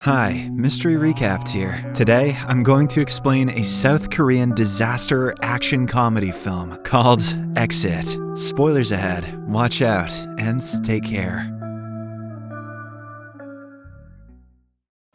Hi, Mystery Recapped here. Today, I'm going to explain a South Korean disaster action comedy film called Exit. Spoilers ahead, watch out, and take care.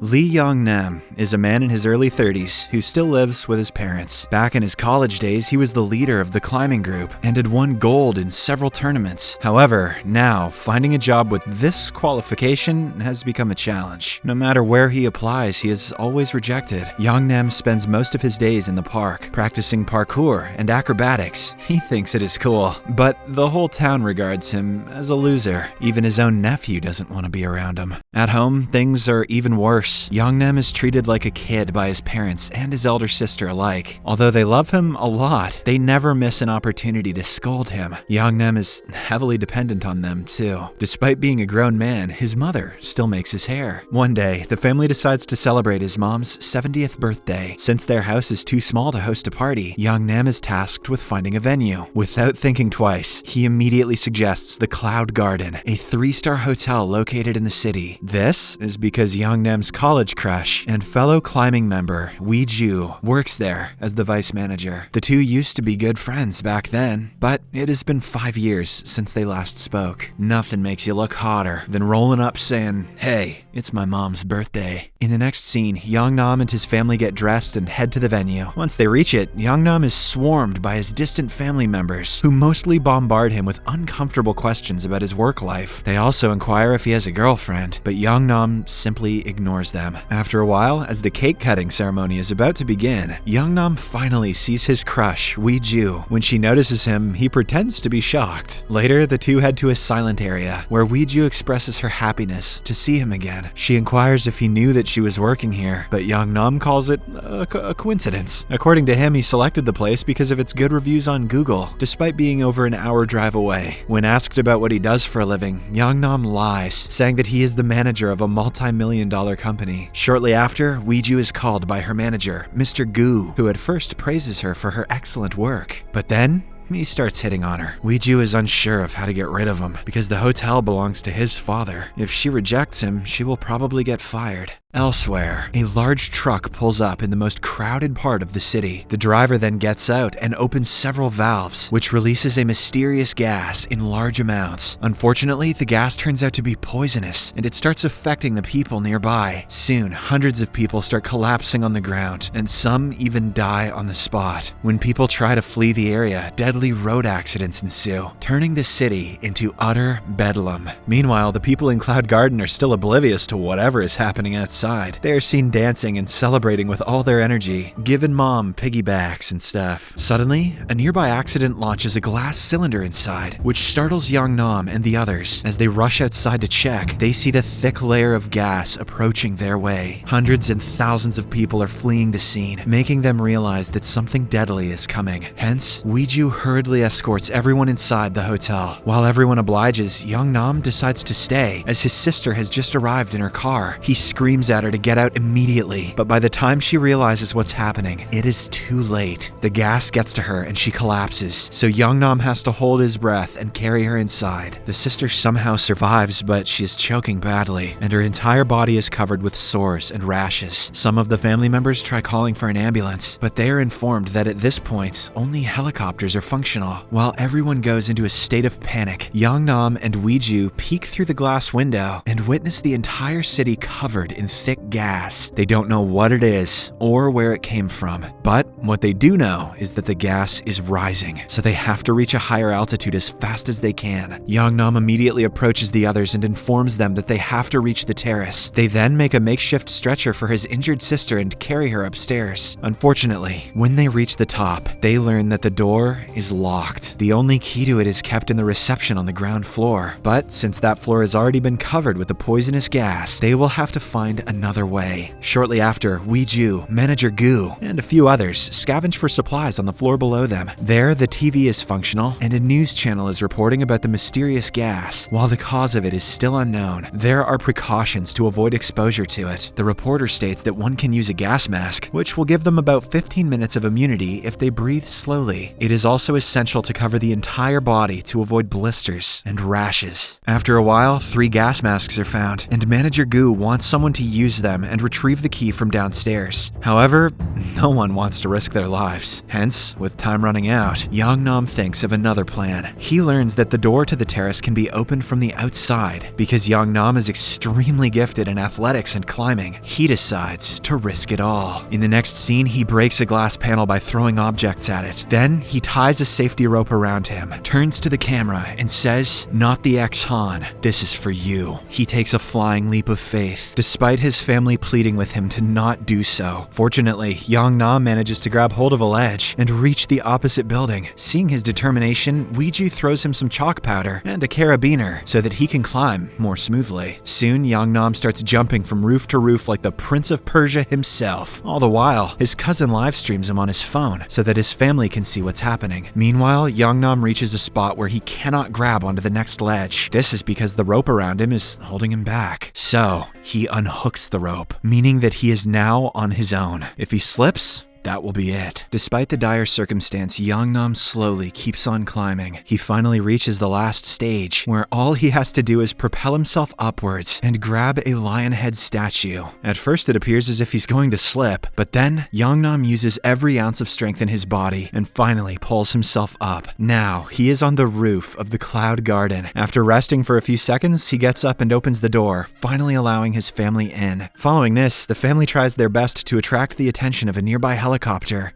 Lee Young-nam is a man in his early 30s who still lives with his parents. Back in his college days, he was the leader of the climbing group and had won gold in several tournaments. However, now, finding a job with this qualification has become a challenge. No matter where he applies, he is always rejected. Young-nam spends most of his days in the park, practicing parkour and acrobatics. He thinks it is cool, but the whole town regards him as a loser. Even his own nephew doesn't want to be around him. At home, things are even worse. Young-nam is treated like a kid by his parents and his elder sister alike. Although they love him a lot, they never miss an opportunity to scold him. Young-nam is heavily dependent on them too. Despite being a grown man, his mother still makes his hair. One day, the family decides to celebrate his mom's 70th birthday. Since their house is too small to host a party, Young-nam is tasked with finding a venue. Without thinking twice, he immediately suggests the Cloud Garden, a 3-star hotel located in the city. This is because Young-nam's college crush and fellow climbing member, Wee-ju, works there as the vice manager. The two used to be good friends back then, but it has been 5 years since they last spoke. Nothing makes you look hotter than rolling up saying, "Hey, it's my mom's birthday." In the next scene, Young-nam and his family get dressed and head to the venue. Once they reach it, Young-nam is swarmed by his distant family members, who mostly bombard him with uncomfortable questions about his work life. They also inquire if he has a girlfriend, but Young-nam simply ignores them. After a while, as the cake cutting ceremony is about to begin, Young-nam finally sees his crush, Wee-ju. When she notices him, he pretends to be shocked. Later, the two head to a silent area, where Wee-ju expresses her happiness to see him again. She inquires if he knew that she was working here, but Young-nam calls it a coincidence. According to him, he selected the place because of its good reviews on Google, despite being over an hour drive away. When asked about what he does for a living, Young-nam lies, saying that he is the manager of a multi-million-dollar company. Shortly after, Wee-ju is called by her manager, Mr. Gu, who at first praises her for her excellent work. But then, he starts hitting on her. Wee-ju is unsure of how to get rid of him, because the hotel belongs to his father. If she rejects him, she will probably get fired. Elsewhere, a large truck pulls up in the most crowded part of the city. The driver then gets out and opens several valves, which releases a mysterious gas in large amounts. Unfortunately, the gas turns out to be poisonous, and it starts affecting the people nearby. Soon, hundreds of people start collapsing on the ground, and some even die on the spot. When people try to flee the area, deadly road accidents ensue, turning the city into utter bedlam. Meanwhile, the people in Cloud Garden are still oblivious to whatever is happening outside. They are seen dancing and celebrating with all their energy, giving mom piggybacks and stuff. Suddenly, a nearby accident launches a glass cylinder inside, which startles Young-nam and the others. As they rush outside to check, they see the thick layer of gas approaching their way. Hundreds and thousands of people are fleeing the scene, making them realize that something deadly is coming. Hence, Wee-ju hurriedly escorts everyone inside the hotel. While everyone obliges, Young-nam decides to stay, as his sister has just arrived in her car. He screams at her to get out immediately, but by the time she realizes what's happening, it is too late. The gas gets to her and she collapses, so Young-nam has to hold his breath and carry her inside. The sister somehow survives, but she is choking badly, and her entire body is covered with sores and rashes. Some of the family members try calling for an ambulance, but they are informed that at this point, only helicopters are functional. While everyone goes into a state of panic, Young-nam and Wee-ju peek through the glass window and witness the entire city covered in thick gas. They don't know what it is or where it came from, but what they do know is that the gas is rising, so they have to reach a higher altitude as fast as they can. Young-nam immediately approaches the others and informs them that they have to reach the terrace. They then make a makeshift stretcher for his injured sister and carry her upstairs. Unfortunately, when they reach the top, they learn that the door is locked. The only key to it is kept in the reception on the ground floor, but since that floor has already been covered with the poisonous gas, they will have to find another way. Shortly after, Wee-ju, manager Gu, and a few others scavenge for supplies on the floor below them. There, the TV is functional, and a news channel is reporting about the mysterious gas. While the cause of it is still unknown, there are precautions to avoid exposure to it. The reporter states that one can use a gas mask, which will give them about 15 minutes of immunity if they breathe slowly. It is also essential to cover the entire body to avoid blisters and rashes. After a while, 3 gas masks are found, and manager Gu wants someone to use them and retrieve the key from downstairs. However, no one wants to risk their lives. Hence, with time running out, Yeongnam thinks of another plan. He learns that the door to the terrace can be opened from the outside. Because Yeongnam is extremely gifted in athletics and climbing, he decides to risk it all. In the next scene, he breaks a glass panel by throwing objects at it. Then, he ties a safety rope around him, turns to the camera, and says, "Not the ex-Han, this is for you." He takes a flying leap of faith, despite his family pleading with him to not do so. Fortunately, Yeongnam manages to grab hold of a ledge and reach the opposite building. Seeing his determination, Weiju throws him some chalk powder and a carabiner so that he can climb more smoothly. Soon, Yeongnam starts jumping from roof to roof like the Prince of Persia himself. All the while, his cousin live streams him on his phone so that his family can see what's happening. Meanwhile, Yeongnam reaches a spot where he cannot grab onto the next ledge. This is because the rope around him is holding him back. So, he unhooks the rope, meaning that he is now on his own. If he slips, that will be it. Despite the dire circumstance, Yeongnam slowly keeps on climbing. He finally reaches the last stage, where all he has to do is propel himself upwards and grab a lion head statue. At first it appears as if he's going to slip, but then Yeongnam uses every ounce of strength in his body and finally pulls himself up. Now, he is on the roof of the Cloud Garden. After resting for a few seconds, he gets up and opens the door, finally allowing his family in. Following this, the family tries their best to attract the attention of a nearby helicopter,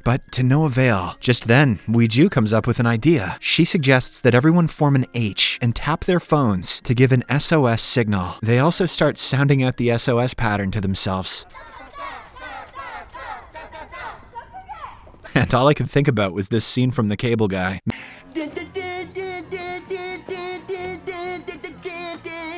but to no avail. Just then, Weiju comes up with an idea. She suggests that everyone form an H and tap their phones to give an SOS signal. They also start sounding out the SOS pattern to themselves. And all I could think about was this scene from The Cable Guy.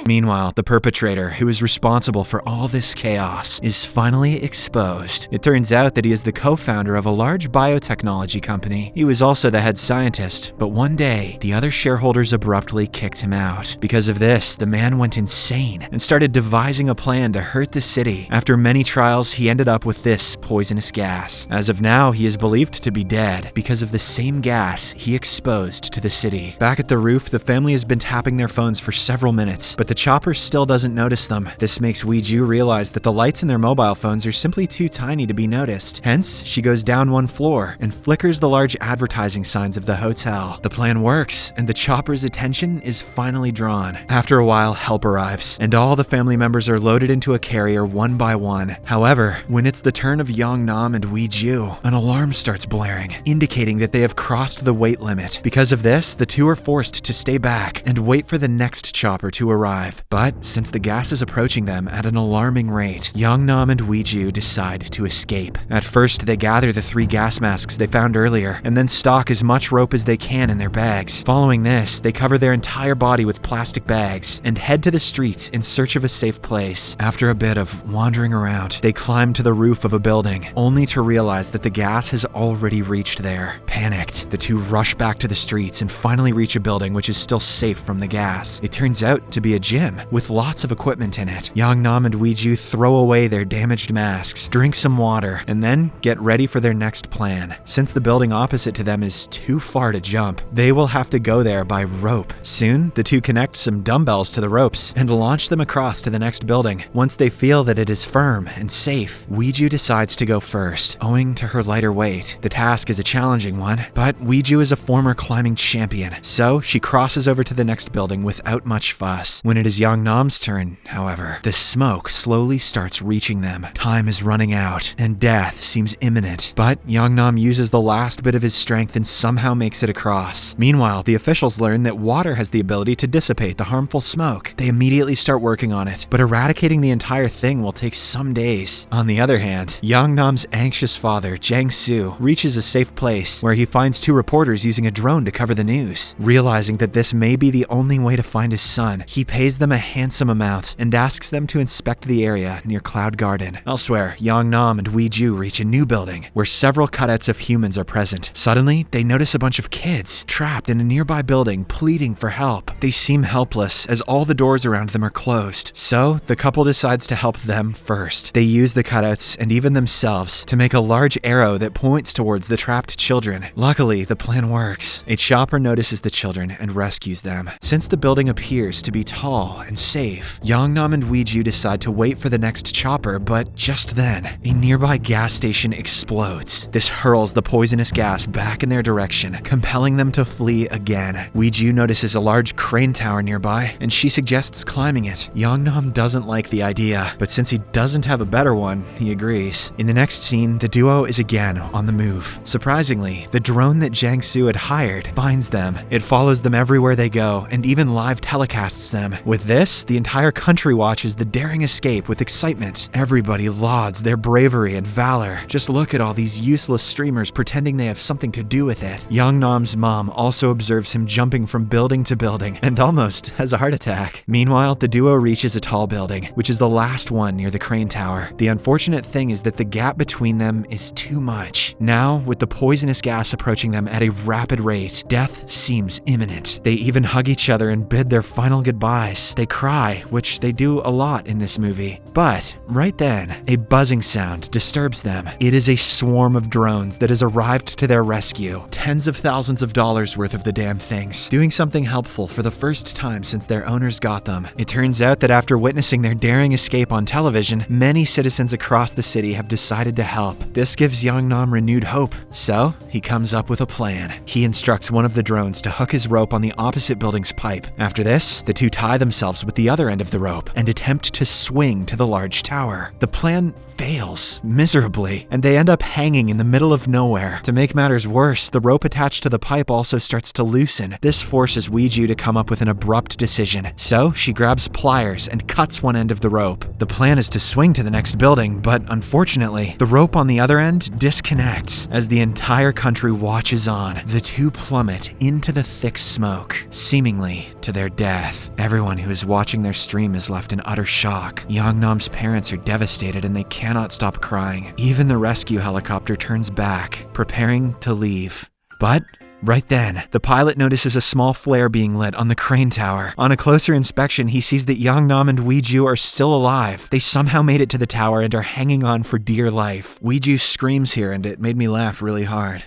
Meanwhile, the perpetrator, who is responsible for all this chaos, is finally exposed. It turns out that he is the co-founder of a large biotechnology company. He was also the head scientist, but one day, the other shareholders abruptly kicked him out. Because of this, the man went insane and started devising a plan to hurt the city. After many trials, he ended up with this poisonous gas. As of now, he is believed to be dead because of the same gas he exposed to the city. Back at the roof, the family has been tapping their phones for several minutes, but the chopper still doesn't notice them. This makes Weiju realize that the lights in their mobile phones are simply too tiny to be noticed. Hence, she goes down one floor and flickers the large advertising signs of the hotel. The plan works, and the chopper's attention is finally drawn. After a while, help arrives, and all the family members are loaded into a carrier one by one. However, when it's the turn of Yeongnam and Weiju, an alarm starts blaring, indicating that they have crossed the weight limit. Because of this, the two are forced to stay back and wait for the next chopper to arrive. But since the gas is approaching them at an alarming rate, Yeongnam and Weiju decide to escape. At first, they gather the 3 gas masks they found earlier, and then stock as much rope as they can in their bags. Following this, they cover their entire body with plastic bags and head to the streets in search of a safe place. After a bit of wandering around, they climb to the roof of a building, only to realize that the gas has already reached there. Panicked, the two rush back to the streets and finally reach a building which is still safe from the gas. It turns out to be a gym with lots of equipment in it. Yeongnam and Weiju throw away their damaged masks, drink some water, and then get ready for their next plan. Since the building opposite to them is too far to jump, they will have to go there by rope. Soon, the two connect some dumbbells to the ropes and launch them across to the next building. Once they feel that it is firm and safe, Weiju decides to go first, owing to her lighter weight. The task is a challenging one, but Weiju is a former climbing champion, so she crosses over to the next building without much fuss. When it is Yeongnam's turn, however, the smoke slowly starts reaching them. Time is running out, and death seems imminent. But Yeongnam uses the last bit of his strength and somehow makes it across. Meanwhile, the officials learn that water has the ability to dissipate the harmful smoke. They immediately start working on it, but eradicating the entire thing will take some days. On the other hand, Yeongnam's anxious father, Jang-soo, reaches a safe place where he finds 2 reporters using a drone to cover the news. Realizing that this may be the only way to find his son, he pays them a handsome amount and asks them to inspect the area near Cloud Garden. Elsewhere, Yeongnam and Weiju reach a new building where several cutouts of humans are present. Suddenly, they notice a bunch of kids trapped in a nearby building pleading for help. They seem helpless as all the doors around them are closed. So, the couple decides to help them first. They use the cutouts and even themselves to make a large arrow that points towards the trapped children. Luckily, the plan works. A chopper notices the children and rescues them. Since the building appears to be tall tall and safe. Yeongnam and Weiju decide to wait for the next chopper, but just then, a nearby gas station explodes. This hurls the poisonous gas back in their direction, compelling them to flee again. Weiju notices a large crane tower nearby, and she suggests climbing it. Yeongnam doesn't like the idea, but since he doesn't have a better one, he agrees. In the next scene, the duo is again on the move. Surprisingly, the drone that Jang-soo had hired finds them. It follows them everywhere they go, and even live telecasts them. With this, the entire country watches the daring escape with excitement. Everybody lauds their bravery and valor. Just look at all these useless streamers pretending they have something to do with it. Yeongnam's mom also observes him jumping from building to building and almost has a heart attack. Meanwhile, the duo reaches a tall building, which is the last one near the crane tower. The unfortunate thing is that the gap between them is too much. Now, with the poisonous gas approaching them at a rapid rate, death seems imminent. They even hug each other and bid their final goodbyes. They cry, which they do a lot in this movie. But right then, a buzzing sound disturbs them. It is a swarm of drones that has arrived to their rescue. Tens of thousands of dollars worth of the damn things, doing something helpful for the first time since their owners got them. It turns out that after witnessing their daring escape on television, many citizens across the city have decided to help. This gives Yeongnam renewed hope, so he comes up with a plan. He instructs one of the drones to hook his rope on the opposite building's pipe. After this, the two tie themselves with the other end of the rope and attempt to swing to the large tower. The plan fails miserably, and they end up hanging in the middle of nowhere. To make matters worse, the rope attached to the pipe also starts to loosen. This forces Weiju to come up with an abrupt decision, so she grabs pliers and cuts one end of the rope. The plan is to swing to the next building, but unfortunately, the rope on the other end disconnects. As the entire country watches on, the two plummet into the thick smoke, seemingly to their death. Everyone who is watching their stream is left in utter shock. Yeongnam's parents are devastated and they cannot stop crying. Even the rescue helicopter turns back, preparing to leave. But right then, the pilot notices a small flare being lit on the crane tower. On a closer inspection, he sees that Yeongnam and Weiju are still alive. They somehow made it to the tower and are hanging on for dear life. Weiju screams here, and it made me laugh really hard.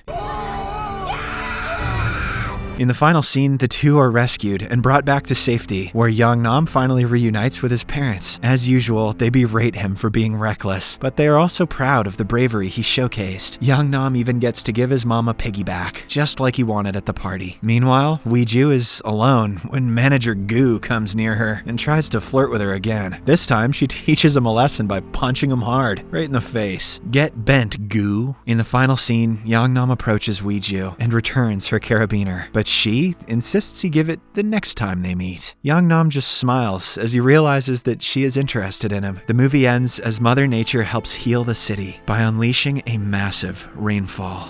In the final scene, the two are rescued and brought back to safety, where Yeongnam finally reunites with his parents. As usual, they berate him for being reckless, but they are also proud of the bravery he showcased. Yeongnam even gets to give his mom a piggyback, just like he wanted at the party. Meanwhile, Weiju is alone when manager Gu comes near her and tries to flirt with her again. This time, she teaches him a lesson by punching him hard, right in the face. Get bent, Gu. In the final scene, Yeongnam approaches Weiju and returns her carabiner, but she insists he give it the next time they meet. Yeongnam just smiles as he realizes that she is interested in him. The movie ends as Mother Nature helps heal the city by unleashing a massive rainfall.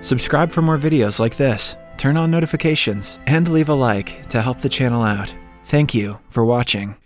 Subscribe for more videos like this, turn on notifications, and leave a like to help the channel out. Thank you for watching.